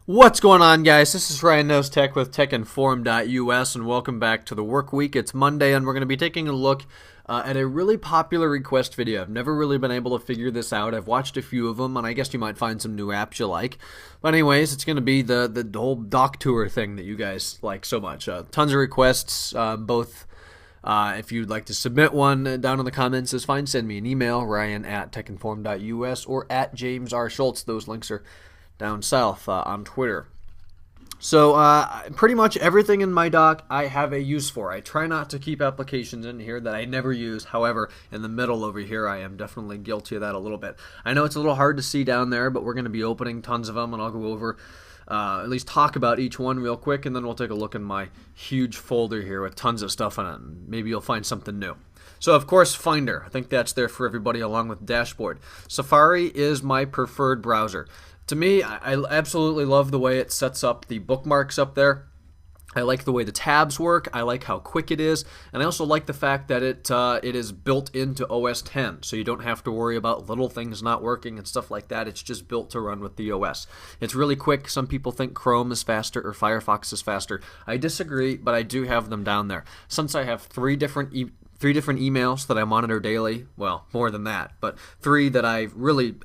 What's going on, guys? This is RyanKnowsTech with TechInform.us, and welcome back to the work week. It's Monday, and we're going to be taking a look at a really popular request video. I've never really been able to figure this out. I've watched a few of them, and I guess you might find some new apps you like. But anyways, it's going to be the whole dock tour thing that you guys like so much. Tons of requests, both... if you'd like to submit one down in the comments, is fine. Send me an email, ryan@techinform.us or at James R. Schultz. Those links are down south on Twitter. So pretty much everything in my dock I have a use for. I try not to keep applications in here that I never use. However, in the middle over here, I am definitely guilty of that a little bit. I know it's a little hard to see down there, but we're going to be opening tons of them, and I'll go over at least talk about each one real quick, and then we'll take a look in my huge folder here with tons of stuff in it, and maybe you'll find something new. So, of course, Finder. I think that's there for everybody along with Dashboard. Safari is my preferred browser. To me, I absolutely love the way it sets up the bookmarks up there. I like the way the tabs work. I like how quick it is, and I also like the fact that it is built into OS X, so you don't have to worry about little things not working and stuff like that. It's just built to run with the OS. It's really quick. Some people think Chrome is faster or Firefox is faster. I disagree, but I do have them down there. Since I have three different emails that I monitor daily, well, more than that, but three that I really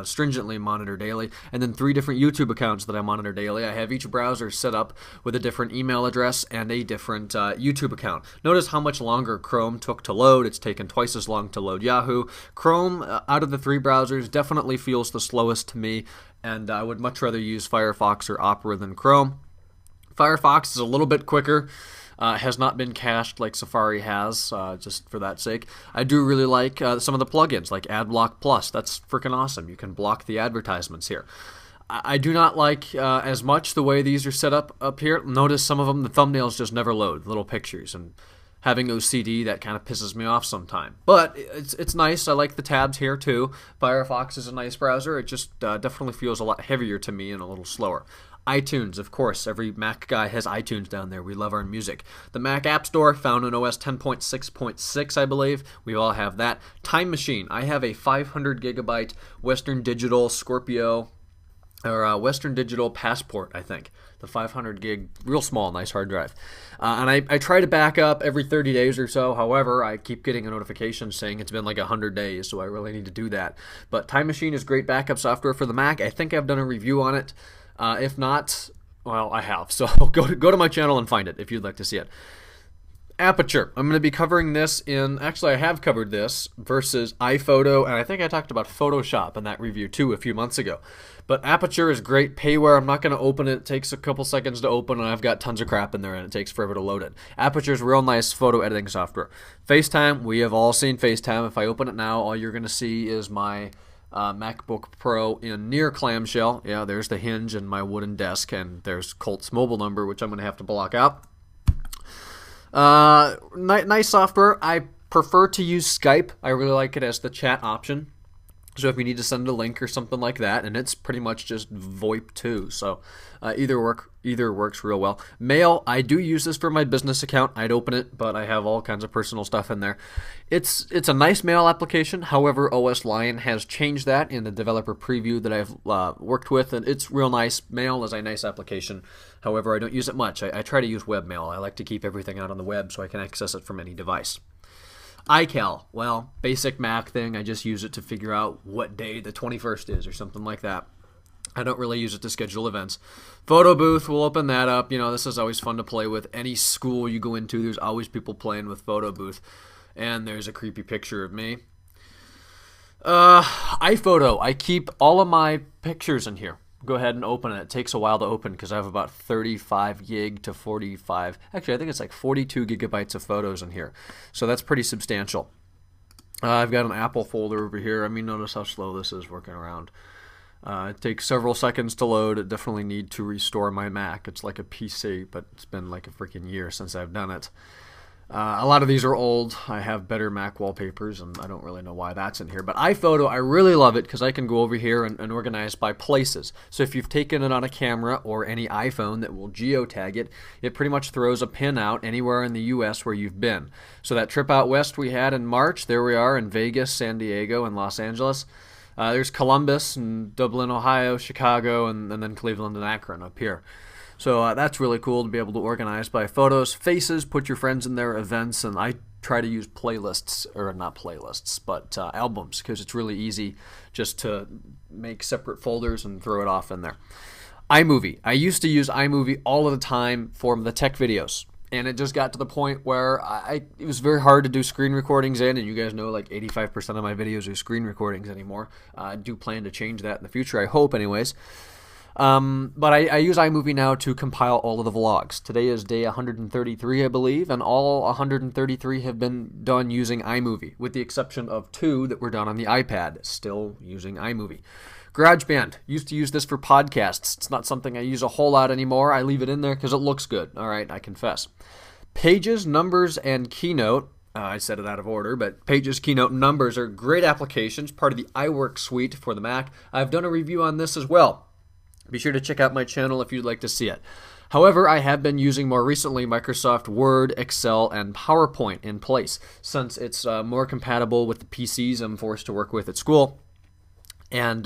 stringently monitor daily, and then three different YouTube accounts that I monitor daily. I have each browser set up with a different email address and a different YouTube account. Notice how much longer Chrome took to load. It's taken twice as long to load Yahoo. Chrome, out of the three browsers, definitely feels the slowest to me, and I would much rather use Firefox or Opera than Chrome. Firefox is a little bit quicker. Has not been cached like Safari has, just for that sake. I do really like some of the plugins, like AdBlock Plus. That's freaking awesome. You can block the advertisements here. I do not like as much the way these are set up here. Notice some of them, the thumbnails just never load, little pictures, and having OCD, that kind of pisses me off sometime. But it's nice. I like the tabs here too. Firefox is a nice browser. It just definitely feels a lot heavier to me and a little slower. iTunes, of course. Every Mac guy has iTunes down there. We love our music. The Mac App Store, found in OS 10.6.6, I believe. We all have that. Time Machine. I have a 500 gigabyte Western Digital Scorpio, or Western Digital Passport, I think. The 500 gig, real small, nice hard drive. And I try to back up every 30 days or so. However, I keep getting a notification saying it's been like 100 days, so I really need to do that. But Time Machine is great backup software for the Mac. I think I've done a review on it. If not, well, I have. So go to my channel and find it if you'd like to see it. Aperture. I'm going to be covering this in, actually I have covered this versus iPhoto, and I think I talked about Photoshop in that review too a few months ago. But Aperture is great payware. I'm not going to open it. It takes a couple seconds to open, and I've got tons of crap in there, and it takes forever to load it. Aperture is real nice photo editing software. FaceTime. We have all seen FaceTime. If I open it now, all you're going to see is my MacBook Pro in near clamshell. Yeah, there's the hinge and my wooden desk, and there's Colt's mobile number, which I'm going to have to block out. Nice software. I prefer to use Skype. I really like it as the chat option. So if you need to send a link or something like that, and it's pretty much just VoIP too. So either works real well. Mail, I do use this for my business account. I'd open it, but I have all kinds of personal stuff in there. It's a nice mail application. However, OS Lion has changed that in the developer preview that I've worked with, and it's real nice. Mail is a nice application. However, I don't use it much. I try to use webmail. I like to keep everything out on the web so I can access it from any device. iCal, well, basic Mac thing. I just use it to figure out what day the 21st is or something like that. I don't really use it to schedule events. Photo booth, we'll open that up. You know, this is always fun to play with. Any school you go into, there's always people playing with photo booth. And there's a creepy picture of me. iPhoto, I keep all of my pictures in here. Go ahead and open it. It takes a while to open because I have about 35 gig to 45. Actually, I think it's like 42 gigabytes of photos in here. So that's pretty substantial. I've got an Apple folder over here. I mean, notice how slow this is working around. It takes several seconds to load. I definitely need to restore my Mac. It's like a PC, but it's been like a freaking year since I've done it. A lot of these are old. I have better Mac wallpapers, and I don't really know why that's in here. But iPhoto, I really love it because I can go over here and organize by places. So if you've taken it on a camera or any iPhone that will geotag it, it pretty much throws a pin out anywhere in the U.S. where you've been. So that trip out west we had in March, there we are in Vegas, San Diego, and Los Angeles. There's Columbus and Dublin, Ohio, Chicago, and then Cleveland and Akron up here. So that's really cool to be able to organize by photos, faces, put your friends in their events, and I try to use playlists, or not playlists, but albums, because it's really easy just to make separate folders and throw it off in there. iMovie. I used to use iMovie all of the time for the tech videos, and it just got to the point where it was very hard to do screen recordings in, and you guys know like 85% of my videos are screen recordings anymore. I do plan to change that in the future, I hope anyways. But I use iMovie now to compile all of the vlogs. Today is day 133, I believe, and all 133 have been done using iMovie, with the exception of 2 that were done on the iPad, still using iMovie. GarageBand. Used to use this for podcasts. It's not something I use a whole lot anymore. I leave it in there because it looks good. All right, I confess. Pages, Numbers, and Keynote. I said it out of order, but Pages, Keynote, and Numbers are great applications, part of the iWork suite for the Mac. I've done a review on this as well. Be sure to check out my channel if you'd like to see it. However, I have been using more recently Microsoft Word, Excel, and PowerPoint in place, since it's more compatible with the PCs I'm forced to work with at school. And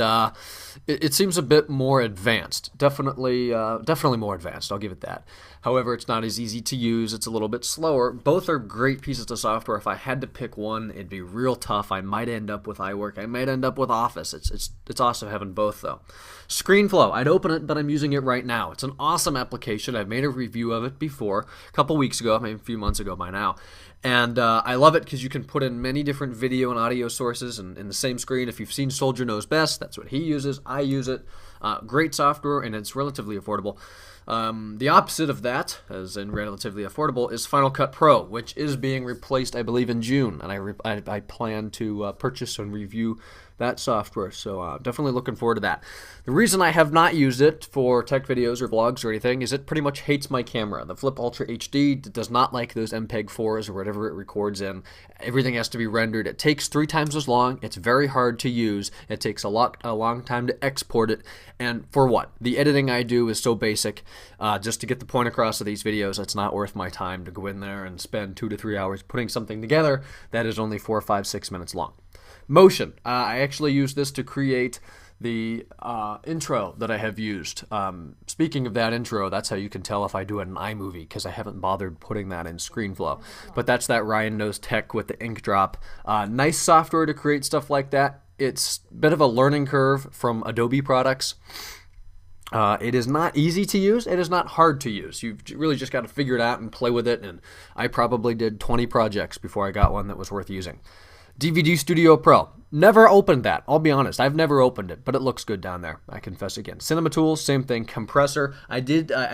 it seems a bit more advanced. Definitely more advanced, I'll give it that. However, it's not as easy to use. It's a little bit slower. Both are great pieces of software. If I had to pick one, it'd be real tough. I might end up with iWork. I might end up with Office. It's awesome having both, though. ScreenFlow. I'd open it, but I'm using it right now. It's an awesome application. I've made a review of it before, a couple weeks ago, maybe a few months ago by now. And I love it because you can put in many different video and audio sources in the same screen. If you've seen Soldier Knows Best, that's what he uses. I use it. Great software, and it's relatively affordable. The opposite of that, as in relatively affordable, is Final Cut Pro, which is being replaced, I believe, in June. And I plan to purchase and review that software, so definitely looking forward to that. The reason I have not used it for tech videos or vlogs or anything is it pretty much hates my camera. The Flip Ultra HD does not like those MPEG-4s or whatever it records in. Everything has to be rendered. It takes 3 times as long. It's very hard to use. It takes a long time to export it. And for what? The editing I do is so basic. Just to get the point across of these videos, it's not worth my time to go in there and spend 2 to 3 hours putting something together that is only 4, 5, 6 minutes long. Motion. I actually use this to create the intro that I have used. Speaking of that intro, that's how you can tell if I do it in iMovie, because I haven't bothered putting that in ScreenFlow. But that's that RyanKnowsTech with the ink drop. Nice software to create stuff like that. It's a bit of a learning curve from Adobe products. It is not easy to use. It is not hard to use. You've really just got to figure it out and play with it. And I probably did 20 projects before I got one that was worth using. DVD Studio Pro. Never opened that. I'll be honest. I've never opened it, but it looks good down there. I confess again. Cinema Tools, same thing. Compressor. I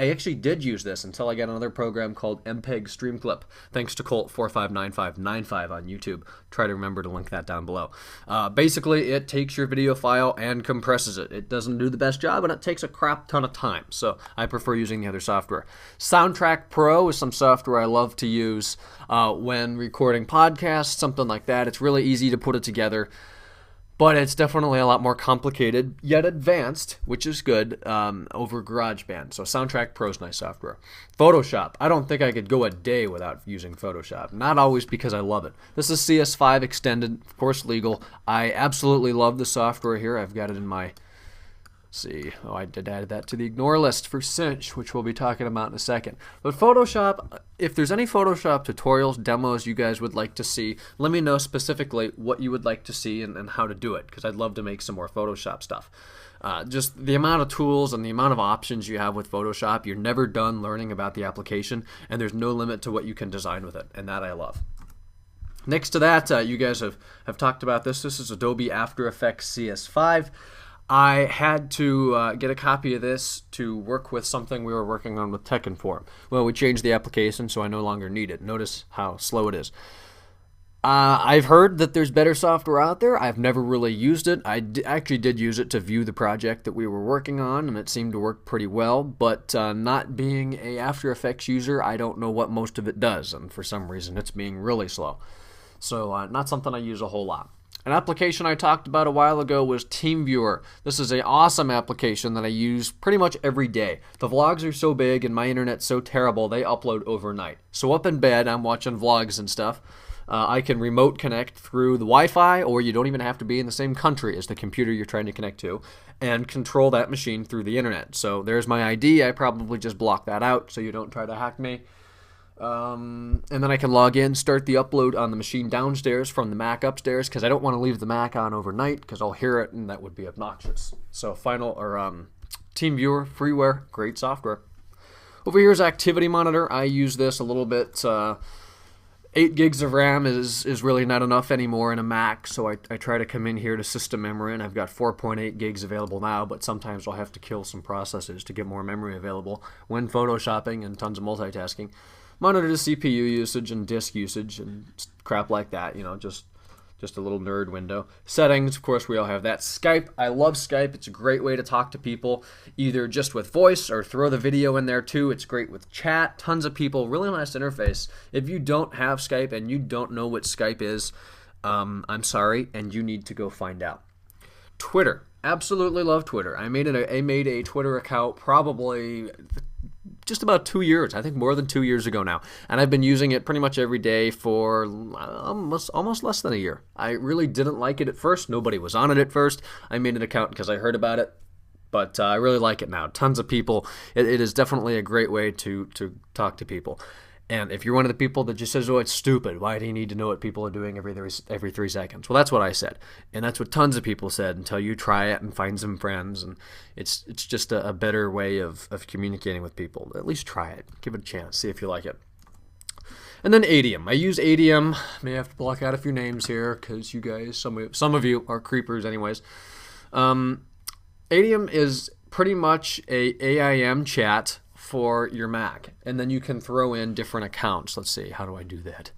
actually did use this until I got another program called MPEG Streamclip. Thanks to Colt459595 on YouTube. Try to remember to link that down below. Basically, it takes your video file and compresses it. It doesn't do the best job, and it takes a crap ton of time. So I prefer using the other software. Soundtrack Pro is some software I love to use when recording podcasts, something like that. It's really easy to put it together. But it's definitely a lot more complicated, yet advanced, which is good, over GarageBand. So Soundtrack Pro is nice software. Photoshop. I don't think I could go a day without using Photoshop. Not always because I love it. This is CS5 Extended, of course legal. I absolutely love the software here. I've got it in my... see, oh, I did add that to the ignore list for Cinch, which we'll be talking about in a second. But Photoshop, if there's any Photoshop tutorials, demos you guys would like to see, let me know specifically what you would like to see and how to do it, because I'd love to make some more Photoshop stuff. Just the amount of tools and the amount of options you have with Photoshop, you're never done learning about the application, and there's no limit to what you can design with it, and that I love. Next to that, you guys have talked about this. This is Adobe After Effects CS5. I had to get a copy of this to work with something we were working on with TechInform. Well, we changed the application, so I no longer need it. Notice how slow it is. I've heard that there's better software out there. I've never really used it. I actually did use it to view the project that we were working on, and it seemed to work pretty well. But not being a After Effects user, I don't know what most of it does, and for some reason it's being really slow. So not something I use a whole lot. An application I talked about a while ago was TeamViewer. This is an awesome application that I use pretty much every day. The vlogs are so big and my internet's so terrible, they upload overnight. So up in bed, I'm watching vlogs and stuff. I can remote connect through the Wi-Fi, or you don't even have to be in the same country as the computer you're trying to connect to, and control that machine through the internet. So there's my ID. I probably just block that out so you don't try to hack me. And then I can log in, start the upload on the machine downstairs from the Mac upstairs, because I don't want to leave the Mac on overnight because I'll hear it and that would be obnoxious. So TeamViewer, freeware, great software. Over here is Activity Monitor. I use this a little bit. 8 gigs of RAM is really not enough anymore in a Mac, so I try to come in here to system memory, and I've got 4.8 gigs available now, but sometimes I'll have to kill some processes to get more memory available when photoshopping and tons of multitasking. Monitor the CPU usage and disk usage and crap like that, just a little nerd window. Settings, of course, we all have that. Skype, I love Skype. It's a great way to talk to people, either just with voice or throw the video in there too. It's great with chat, tons of people, really nice interface. If you don't have Skype and you don't know what Skype is, I'm sorry, and you need to go find out. Twitter, absolutely love Twitter. I made a Twitter account probably just about 2 years, I think more than 2 years ago now, and I've been using it pretty much every day for almost less than a year. I really didn't like it at first. Nobody was on it at first. I made an account because I heard about it, but I really like it now. Tons of people. It is definitely a great way to talk to people. And if you're one of the people that just says, oh, it's stupid, why do you need to know what people are doing every 3 seconds? Well, that's what I said. And that's what tons of people said until you try it and find some friends. And it's just a better way of communicating with people. At least try it. Give it a chance. See if you like it. And then Adium. I use Adium. May have to block out a few names here because you guys, some of you are creepers anyways. Adium is pretty much a AIM chat for your Mac, and then you can throw in different accounts. Let's see, how do I do that?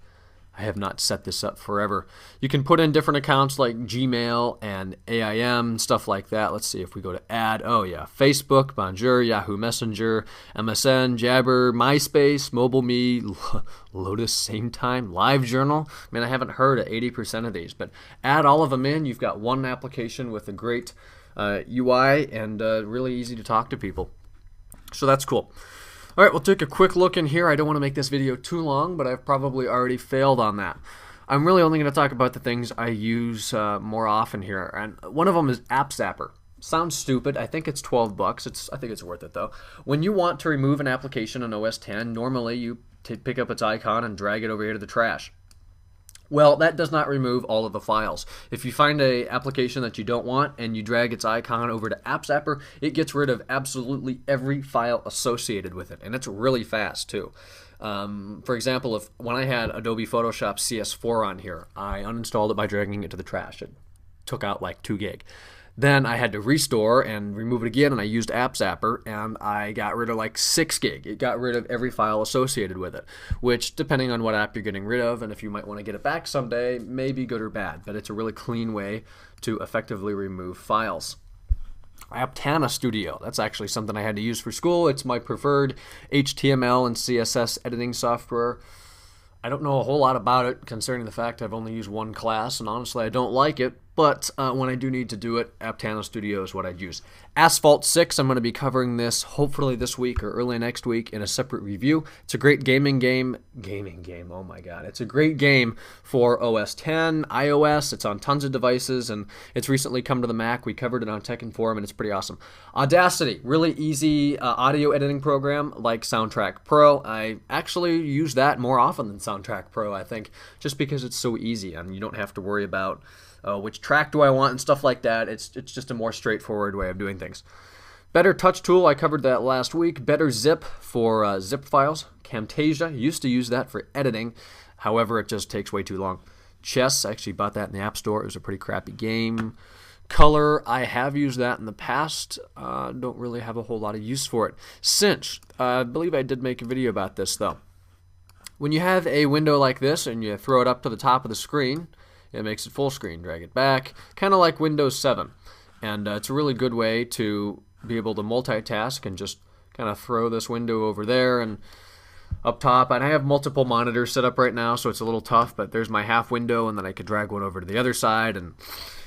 I have not set this up forever. You can put in different accounts like Gmail and AIM, stuff like that. Let's see if we go to add. Oh yeah, Facebook, Bonjour, Yahoo Messenger, MSN, Jabber, MySpace, MobileMe, Lotus, Same Time, LiveJournal. Man, I haven't heard of 80% of these, but add all of them in. You've got one application with a great UI and really easy to talk to people. So that's cool. All right, we'll take a quick look in here. I don't want to make this video too long, but I've probably already failed on that. I'm really only going to talk about the things I use more often here, and one of them is App Zapper. Sounds stupid. I think it's $12. I think it's worth it though. When you want to remove an application on OS X, normally you pick up its icon and drag it over here to the trash. Well, that does not remove all of the files. If you find an application that you don't want and you drag its icon over to App Zapper, it gets rid of absolutely every file associated with it, and it's really fast too. For example, when I had Adobe Photoshop CS4 on here, I uninstalled it by dragging it to the trash. It took out like 2 gig. Then I had to restore and remove it again, and I used App Zapper, and I got rid of like 6 gig. It got rid of every file associated with it, which, depending on what app you're getting rid of, and if you might want to get it back someday, may be good or bad, but it's a really clean way to effectively remove files. Aptana Studio, that's actually something I had to use for school. It's my preferred HTML and CSS editing software. I don't know a whole lot about it, concerning the fact I've only used one class, and honestly I don't like it, but when I do need to do it, Aptana Studio is what I'd use. Asphalt 6, I'm going to be covering this hopefully this week or early next week in a separate review. It's a great gaming game, oh my god. It's a great game for OS X, iOS, it's on tons of devices, and it's recently come to the Mac. We covered it on Tech Inform, and it's pretty awesome. Audacity, really easy audio editing program like Soundtrack Pro. I actually use that more often than Soundtrack Pro, I think, just because it's so easy, and you don't have to worry about which track do I want and stuff like that. It's just a more straightforward way of doing things. Better Touch Tool, I covered that last week. Better Zip for zip files. Camtasia, used to use that for editing. However, it just takes way too long. Chess, I actually bought that in the App Store. It was a pretty crappy game. Color, I have used that in the past. Don't really have a whole lot of use for it. Cinch, I believe I did make a video about this though. When you have a window like this and you throw it up to the top of the screen, it makes it full screen. Drag it back, kind of like Windows 7. And it's a really good way to be able to multitask and just kind of throw this window over there and up top. And I have multiple monitors set up right now, so it's a little tough, but there's my half window, and then I could drag one over to the other side. And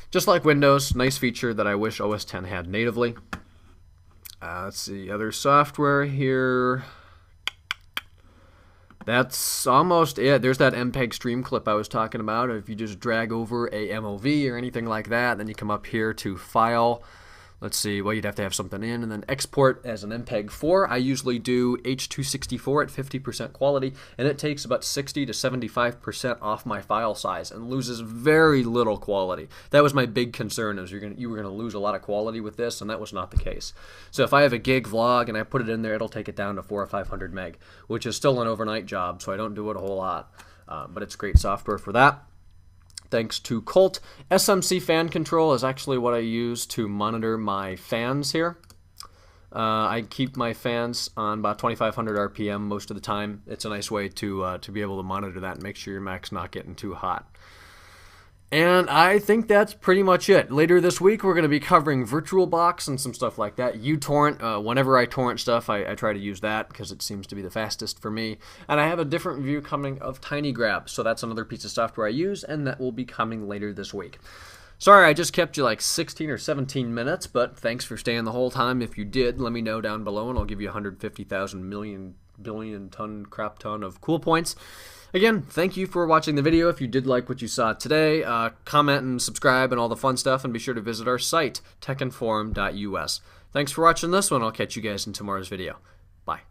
just like Windows, nice feature that I wish OS X had natively. Let's see, other software here. That's almost it. There's that MPEG stream clip I was talking about. If you just drag over a MOV or anything like that, then you come up here to File. Let's see, well, you'd have to have something in, and then export as an MPEG 4. I usually do H.264 at 50% quality, and it takes about 60 to 75% off my file size and loses very little quality. That was my big concern, is you were going to lose a lot of quality with this, and that was not the case. So if I have a gig vlog and I put it in there, it'll take it down to 400 or 500 meg, which is still an overnight job, so I don't do it a whole lot. But it's great software for that. Thanks to Colt. SMC fan control is actually what I use to monitor my fans here. I keep my fans on about 2500 RPM most of the time. It's a nice way to be able to monitor that and make sure your Mac's not getting too hot. And I think that's pretty much it. Later this week, we're going to be covering VirtualBox and some stuff like that. uTorrent, whenever I torrent stuff, I try to use that because it seems to be the fastest for me. And I have a different review coming of TinyGrab, so that's another piece of software I use, and that will be coming later this week. Sorry, I just kept you like 16 or 17 minutes, but thanks for staying the whole time. If you did, let me know down below, and I'll give you 150,000 million billion crap ton of cool points. Again, thank you for watching the video. If you did like what you saw today, comment and subscribe and all the fun stuff, and be sure to visit our site, techinform.us. Thanks for watching this one. I'll catch you guys in tomorrow's video. Bye.